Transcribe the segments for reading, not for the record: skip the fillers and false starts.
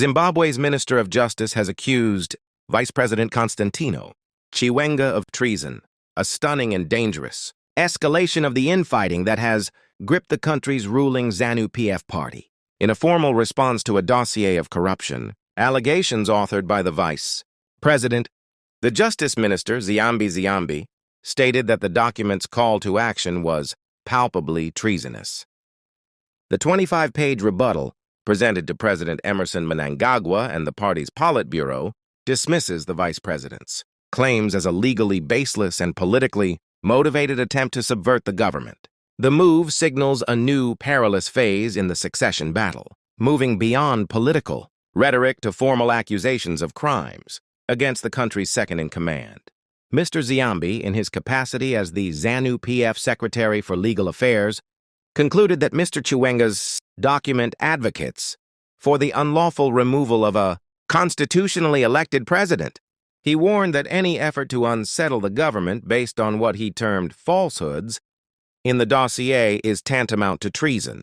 Zimbabwe's Minister of Justice has accused Vice President Constantino Chiwenga of treason, a stunning and dangerous escalation of the infighting that has gripped the country's ruling ZANU-PF party. In a formal response to a dossier of corruption, allegations authored by the Vice President, the Justice Minister, Ziyambi, stated that the document's call to action was palpably treasonous. The 25-page rebuttal, presented to President Emmerson Mnangagwa and the party's Politburo, dismisses the Vice President's claims as a legally baseless and politically motivated attempt to subvert the government. The move signals a new perilous phase in the succession battle, moving beyond political rhetoric to formal accusations of crimes against the country's second-in-command. Mr. Ziyambi, in his capacity as the ZANU-PF Secretary for Legal Affairs, concluded that Mr. Chiwenga's document advocates for the unlawful removal of a constitutionally elected president. He warned that any effort to unsettle the government based on what he termed falsehoods in the dossier is tantamount to treason.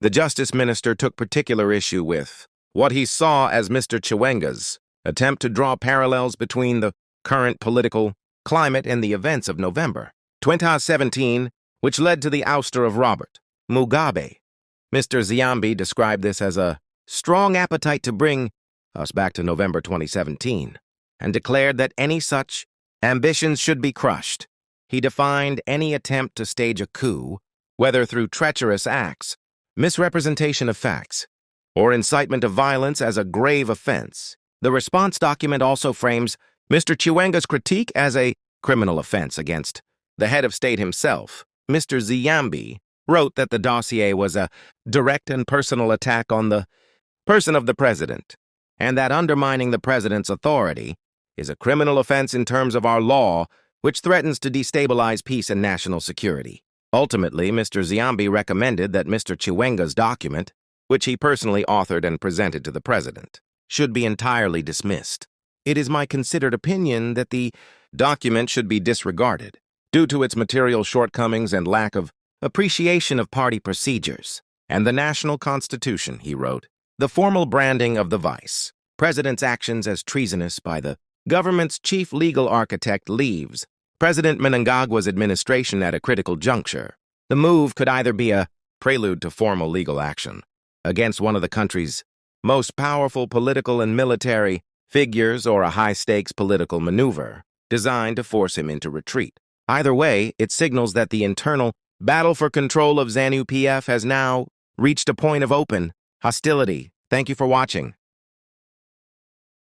The Justice Minister took particular issue with what he saw as Mr. Chiwenga's attempt to draw parallels between the current political climate and the events of November 2017, which led to the ouster of Robert Mugabe. Mr. Ziyambi described this as a strong appetite to bring us back to November 2017, and declared that any such ambitions should be crushed. He defined any attempt to stage a coup, whether through treacherous acts, misrepresentation of facts, or incitement of violence, as a grave offense. The response document also frames Mr. Chiwenga's critique as a criminal offense against the head of state himself. Mr. Ziyambi wrote that the dossier was a direct and personal attack on the person of the president, and that undermining the president's authority is a criminal offense in terms of our law, which threatens to destabilize peace and national security. Ultimately, Mr. Ziyambi recommended that Mr. Chiwenga's document, which he personally authored and presented to the president, should be entirely dismissed. It is my considered opinion that the document should be disregarded due to its material shortcomings and lack of appreciation of party procedures and the national constitution, he wrote. The formal branding of the Vice President's actions as treasonous by the government's chief legal architect leaves President Mnangagwa's administration at a critical juncture. The move could either be a prelude to formal legal action against one of the country's most powerful political and military figures, or a high-stakes political maneuver designed to force him into retreat. Either way, it signals that the internal battle for control of ZANU-PF has now reached a point of open hostility. Thank you for watching.